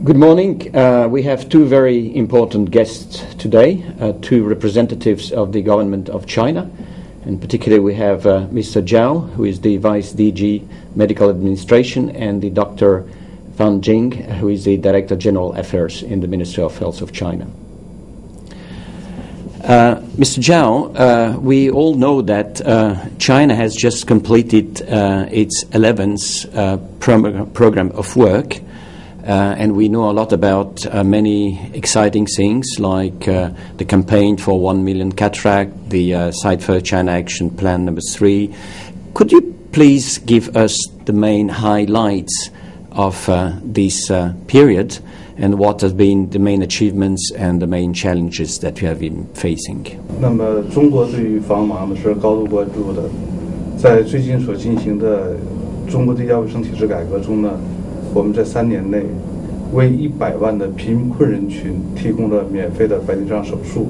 Good morning. We have two very important guests today, two representatives of the government of China. In particular, we have Mr. Zhao, who is the Vice DG Medical Administration, and the Dr. Jing, who is the Director General Affairs in the Ministry of Health of China. Mr. Zhao, we all know that China has just completed its 11th program of work, and we know a lot about many exciting things like the campaign for 1 million cataract, the Site for China Action Plan number 3. Could you please give us the main highlights of this period and what has been the main achievements and the main challenges that you have been facing? 那么中国对于防盲呢是高度关注的，在最近所进行的中国的医疗卫生体制改革中呢，我们在3年内为100万的贫困人群提供了免费的白内障手术。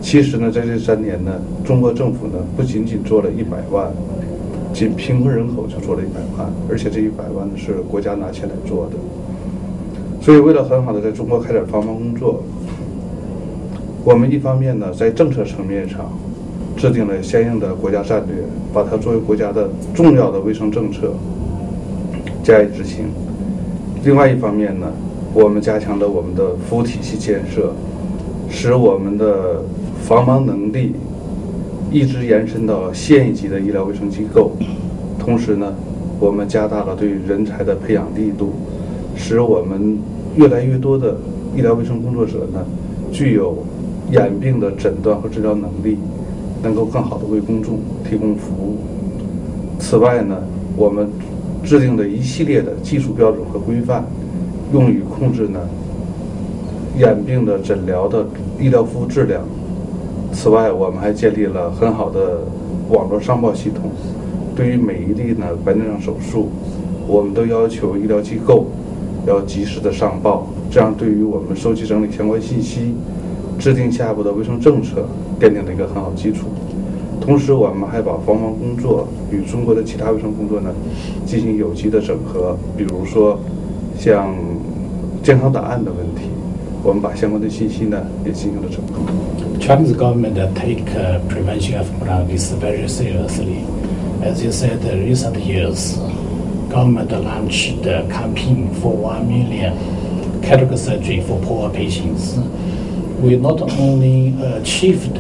其实呢，在这3年呢，中国政府呢不仅仅做了100万，仅贫困人口就做了100万，而且这100万呢是国家拿钱来做的。所以，为了很好的在中国开展防盲工作，我们一方面呢在政策层面上制定了相应的国家战略，把它作为国家的重要的卫生政策加以执行。另外一方面呢，我们加强了我们的服务体系建设，使我们的防盲能力一直延伸到县一级的医疗卫生机构。同时呢，我们加大了对人才的培养力度，使我们越来越多的医疗卫生工作者呢，具有眼病的诊断和治疗能力，能够更好的为公众提供服务。此外呢，我们制定了一系列的技术标准和规范，用于控制呢眼病的诊疗的医疗服务质量。此外，我们还建立了很好的网络上报系统，对于每一例呢白内障手术，我们都要求医疗机构要及时的上报，这样对于我们收集整理相关信息、制定下一步的卫生政策奠定了一个很好基础。同时，我们还把防盲工作与中国的其他卫生工作呢进行有机的整合，比如说像健康档案的问题，我们把相关的信息呢也进行了整合。Chinese government take prevention of blindness very seriously. As you said, recent years, government launched the campaign for 1 million cataract surgery for poor patients. We not only achieved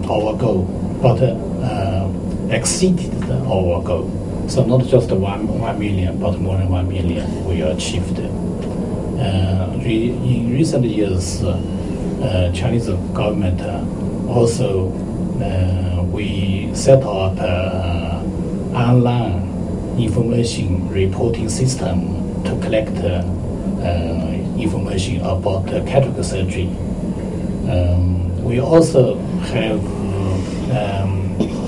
our goal, but exceeded our goal. So not just 1 million, but more than 1 million we achieved. In recent years, Chinese government also we set up online information reporting system to collect information about cataract surgery. We also have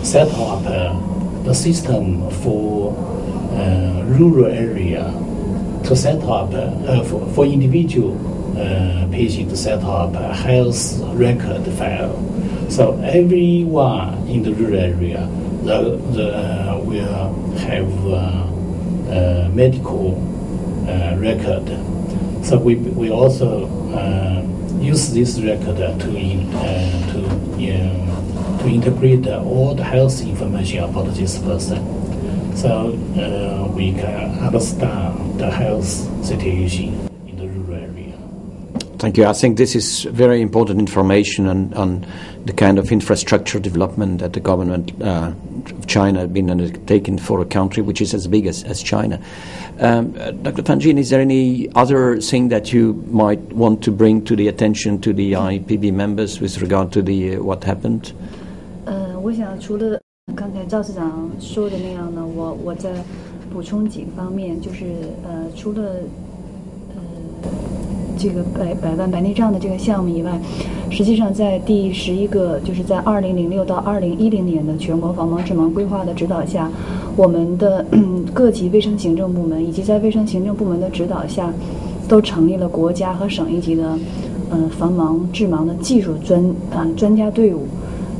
set up the system for rural area to set up for individual patient to set up a health record file. So everyone in the rural area will have medical record. So we also use this record to integrate all the health information about this person, so we can understand the health situation in the rural area. Thank you. I think this is very important information on the kind of infrastructure development that the government of China has been undertaking for a country which is as big as China. Dr. Fang, is there any other thing that you might want to bring to the attention to the IAPB members with regard to the what happened? 我想除了刚才赵市长说的那样呢，我再补充几个方面，就是除了这个百万白内障的这个项目以外，实际上在第11个，就是在2006到2010年的全国防盲治盲规划的指导下，我们的各级卫生行政部门以及在卫生行政部门的指导下，都成立了国家和省一级的防盲治盲的技术专家队伍。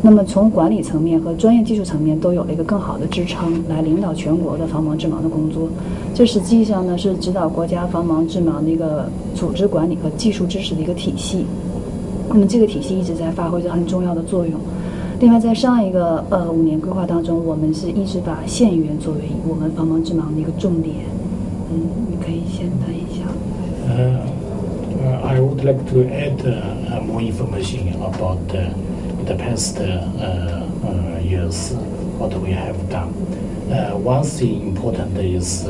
那么从管理层面和专业技术层面都有了一个更好的支撑，来领导全国的防盲治盲的工作。这实际上呢是指导国家防盲治盲的一个组织管理和技术支持的一个体系。那么这个体系一直在发挥着很重要的作用。另外，在上一个5年规划当中，我们是一直把县园作为我们防盲治盲的一个重点。你可以先谈一下。I would like to add more information about the past years, what we have done. One thing important is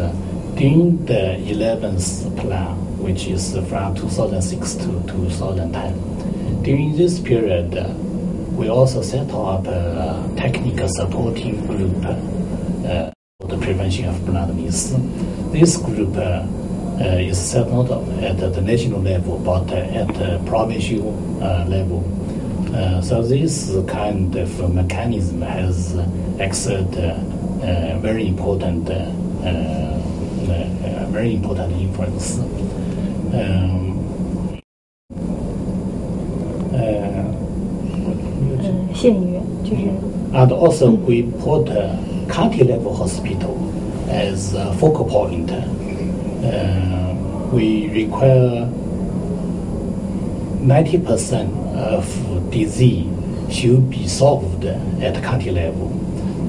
during the 11th plan, which is from 2006 to 2010. During this period, we also set up a technical supporting group for the prevention of blood miss. This group is set not at the national level, but at the provincial level. So this kind of mechanism has exerted very important influence. And also we put county level hospital as a focal point. We require 90% of disease should be solved at county level.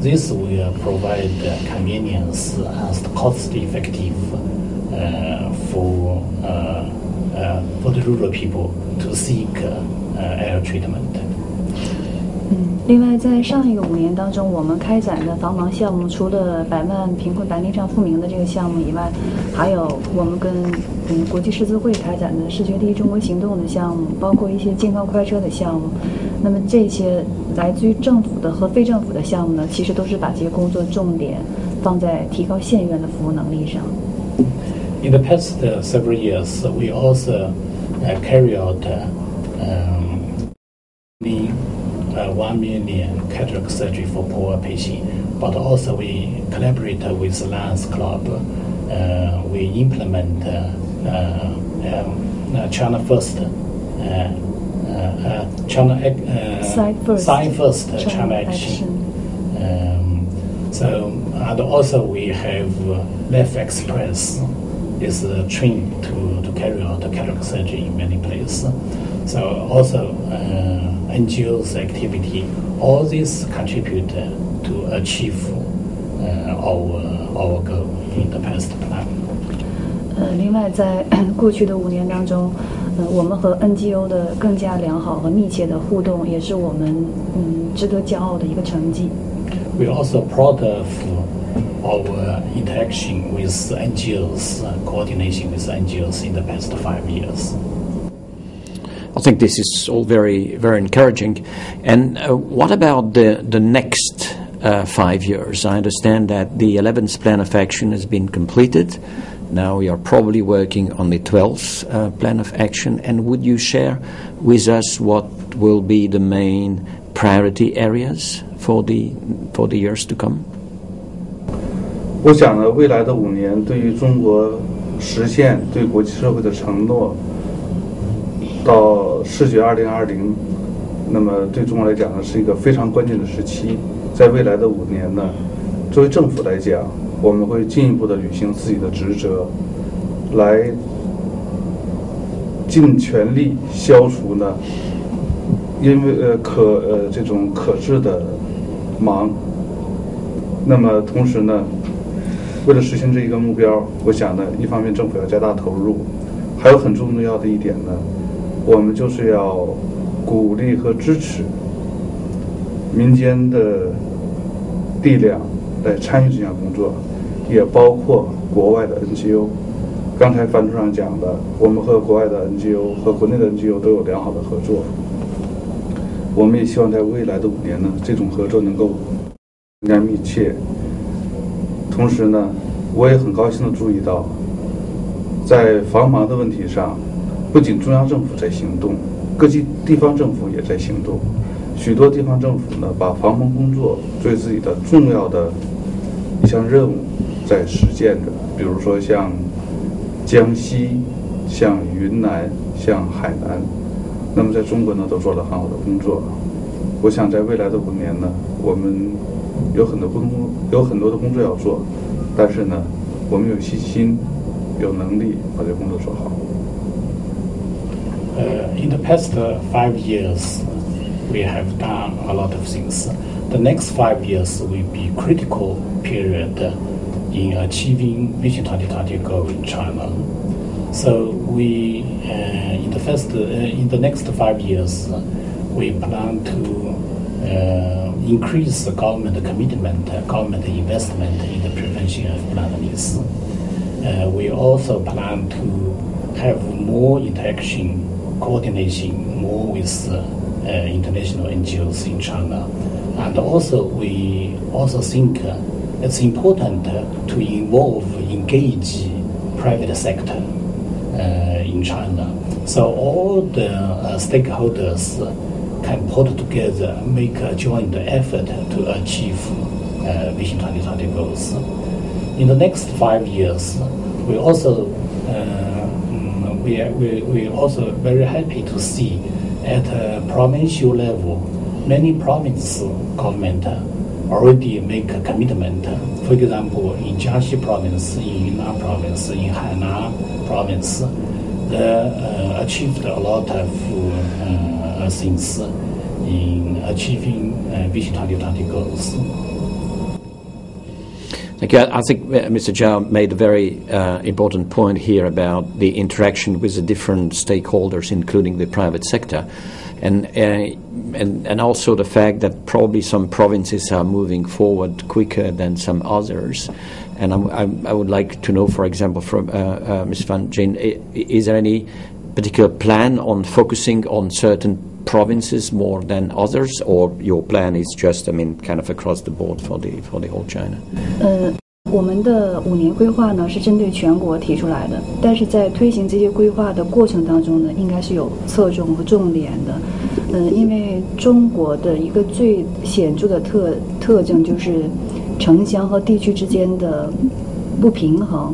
This will provide convenience and cost effective for the rural people to seek air treatment. 另外，在上一个5年当中，我们开展的防盲项目，除了100万贫困白内障复明的这个项目以外，还有我们跟国际狮子会开展的视觉第一中国行动的项目，包括一些健康快车的项目。那么这些来自于政府的和非政府的项目呢，其实都是把这些工作重点放在提高县院的服务能力上。In the past several years, we also carry out 1 million cataract surgery for poor patients, but also we collaborate with Lions Club. We implement China First, Science First China Action. So and also we have Left Express is a train to carry out cataract surgery in many places. So also NGOs activity, all these contribute to achieve our goal in the past plan. 另外，在过去的5年当中，我们和 NGO 的更加良好和密切的互动，也是我们值得骄傲的一个成绩。We also proud of our interaction with NGOs, coordination with NGOs in the past 5 years. I think this is all very, very encouraging. And what about the next 5 years? I understand that the 11th plan of action has been completed. Now we are probably working on the 12th plan of action. And would you share with us what will be the main priority areas for the years to come? 我想呢，未来的5年对于中国实现对国际社会的承诺，到视觉2020，那么对中国来讲呢，是一个非常关键的时期。在未来的5年呢，作为政府来讲，我们会进一步的履行自己的职责，来尽全力消除呢，因为这种可治的盲。那么同时呢，为了实现这一个目标，我想呢，一方面政府要加大投入，还有很重要的一点呢，我们就是要鼓励和支持民间的力量来参与这项工作，也包括国外的 NGO。刚才范处长讲的，我们和国外的 NGO 和国内的 NGO 都有良好的合作。我们也希望在未来的5年呢，这种合作能够更加密切。同时呢，我也很高兴地注意到，在防盲的问题上，不仅中央政府在行动，各级地方政府也在行动。许多地方政府呢，把防盲工作作为自己的重要的一项任务在实践着。比如说像江西、像云南、像海南，那么在中国呢，都做了很好的工作。我想在未来的5年呢，我们有很多的工作要做，但是呢，我们有信心、有能力把这工作做好。In the past 5 years, we have done a lot of things. The next 5 years will be critical period in achieving Vision 2020 goal in China. So we, in the next 5 years, we plan to increase the government commitment, government investment in the prevention of blindness. We also plan to have more interaction, coordination, more with international NGOs in China. And also, we also think it's important to engage private sector in China. So all the stakeholders can put together, make a joint effort to achieve Vision 2020 goals. In the next 5 years, we also we also very happy to see at a provincial level, many province government already make a commitment. For example, in Jiangxi province, in Yunnan province, in Hainan province, they achieved a lot of things in achieving Vision 2020 goals. Thank you. I think Mr. Zhao made a very important point here about the interaction with the different stakeholders, including the private sector, and also the fact that probably some provinces are moving forward quicker than some others. And I would like to know, for example, from Ms. Fang, Jing, is there any particular plan on focusing on certain provinces more than others, or your plan is just, kind of across the board for the whole China? 我们的5年规划呢是针对全国提出来的，但是在推行这些规划的过程当中呢，应该是有侧重和重点的。因为中国的一个最显著的特征就是城乡和地区之间的不平衡。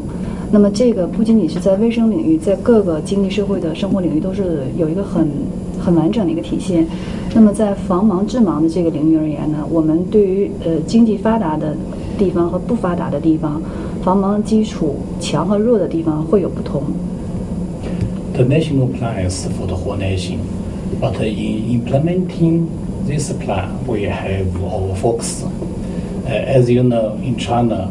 那么这个不仅仅是在卫生领域，在各个经济社会的生活领域都是有一个很完整的一个体现。那么在防盲治盲的这个领域而言呢，我们对于经济发达的地方和不发达的地方，防盲基础强和弱的地方会有不同。The national plan is for the whole nation, but in implementing this plan, we have our focus. As you know, in China,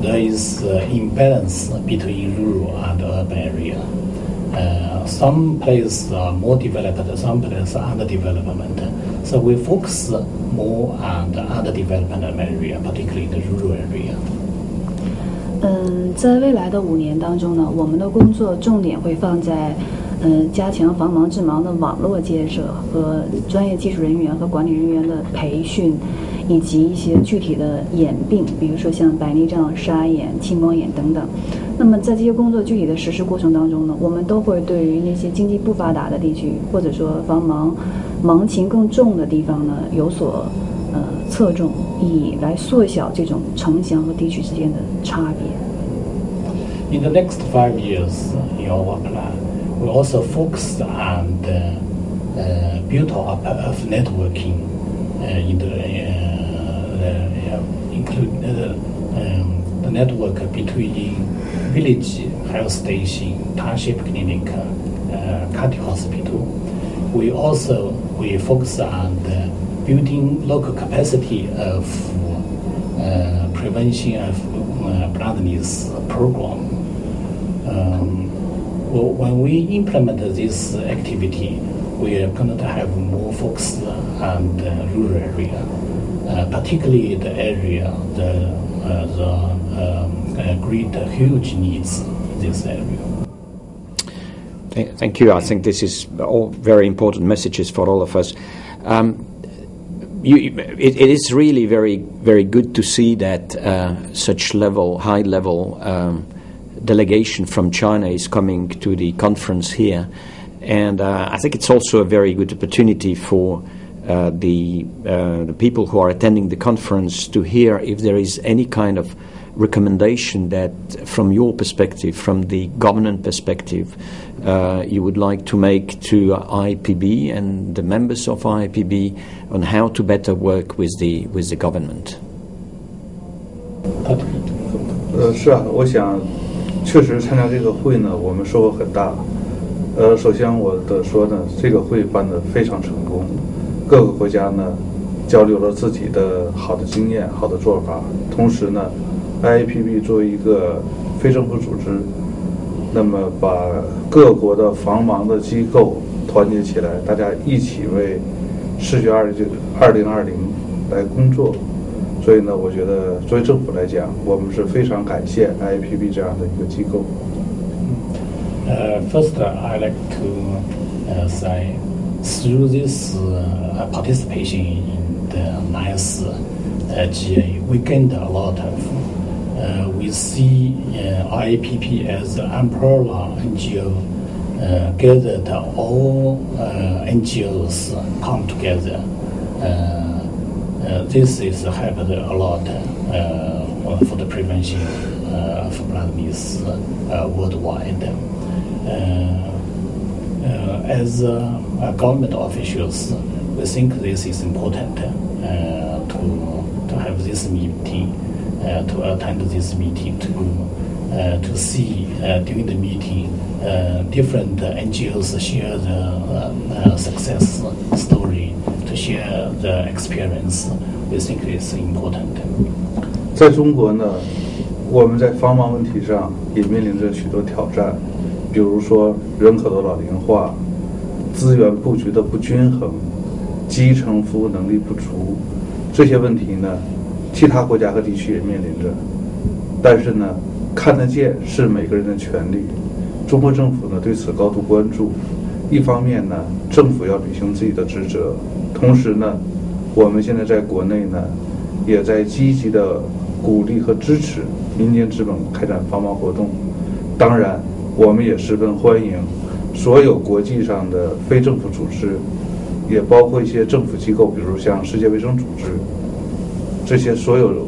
there is imbalance between rural and urban area. Some places are more developed, some places are underdevelopment. So we focus more on the underdevelopment area, particularly the rural area. 在未来的5年当中呢，我们的工作重点会放在加强防盲治盲的网络建设和专业技术人员和管理人员的培训，以及一些具体的眼病，比如说像白内障、沙眼、青光眼等等。那么在这些工作具体的实施过程当中呢，我们都会对于那些经济不发达的地区，或者说防盲情更重的地方呢，有所侧重，以来缩小这种城乡和地区之间的差别。In the next 5 years, in our plan, we also focus on the build up of networking in include the network between village health station, township clinic, county hospital. We focus on the building local capacity of prevention of blindness program. When we implement this activity, we are going to have more focus on the rural area, particularly the area the great huge needs in this area. Thank you. I think this is all very important messages for all of us. It is really very, very good to see that such high level delegation from China is coming to the conference here, and I think it's also a very good opportunity for the people who are attending the conference to hear if there is any kind of recommendation that, from your perspective, from the government perspective, you would like to make to IAPB and the members of IAPB on how to better work with the government? 是啊，我想确实参加这个会呢，我们收获很大。首先我的说呢，这个会办得非常成功，各个国家呢交流了自己的好的经验、好的做法。同时呢 ，IAPB 作为一个非政府组织，那么把各国的防盲的机构团结起来，大家一起为视觉2020来工作。所以呢，我觉得作为政府来讲，我们是非常感谢 IAPB 这样的一个机构。First, I like to say through this participation in the 9GA, we gained a lot of. We see IAPB as an umbrella NGO, gathered all NGOs come together. This is helped a lot for the prevention of blood meals worldwide. As government officials, we think this is important to have this meeting, to attend this meeting, to see during the meeting different NGOs share the success story, to share the experience. We think it's important. 在中国呢，我们在防盲问题上也面临着许多挑战，比如说人口的老龄化、资源布局的不均衡、基层服务能力不足，这些问题呢，其他国家和地区也面临着。但是呢，看得见是每个人的权利。中国政府呢对此高度关注。一方面呢，政府要履行自己的职责，同时呢，我们现在在国内呢，也在积极的鼓励和支持民间资本开展防盲活动。当然，我们也十分欢迎所有国际上的非政府组织，也包括一些政府机构，比如像世界卫生组织，这些所有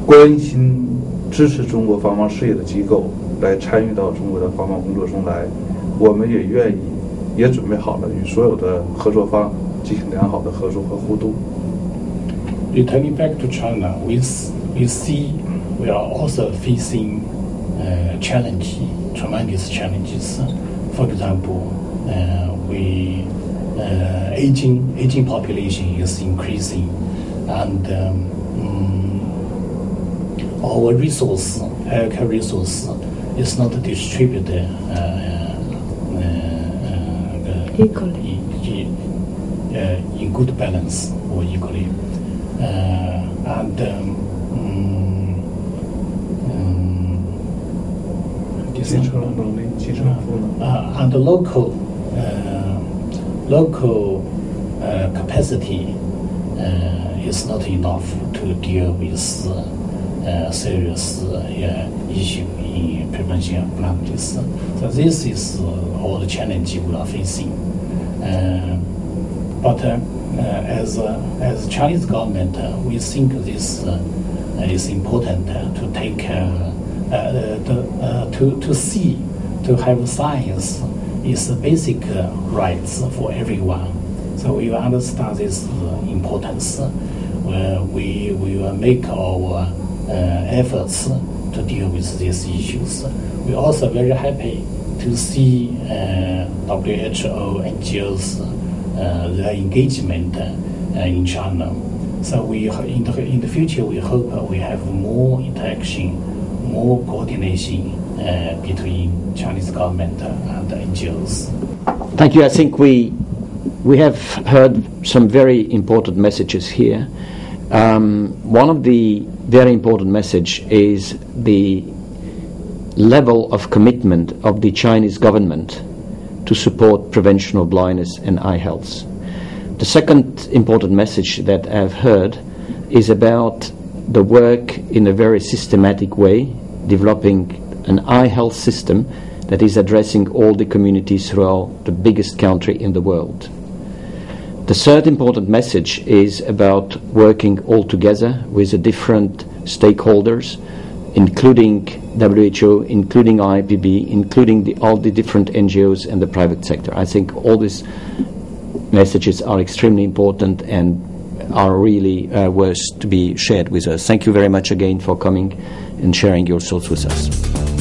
关心支持中国防盲事业的机构来参与到中国的防盲工作中来。我们也愿意，也准备好了与所有的合作方进行良好的合作和互动。Returning back to China, we see we are also facing tremendous challenges. For example, aging population is increasing, and our healthcare resource is not distributed equally. In good balance or equally. And the local capacity is not enough to deal with serious issue in prevention of blood disease. So this is all the challenge we are facing. But as Chinese government, we think this is important to take to have science is a basic rights for everyone. So we understand this importance. We will make our efforts to deal with these issues. We're also very happy to see WHO NGOs their engagement in China. So in the future we hope we have more interaction, more coordination between Chinese government and NGOs. Thank you. I think we have heard some very important messages here. One of the very important message is the level of commitment of the Chinese government to support prevention of blindness and eye health. The second important message that I've heard is about the work in a very systematic way, developing an eye health system that is addressing all the communities throughout the biggest country in the world. The third important message is about working all together with the different stakeholders, including WHO, including IAPB, including all the different NGOs and the private sector. I think all these messages are extremely important and are really worth to be shared with us. Thank you very much again for coming and sharing your thoughts with us.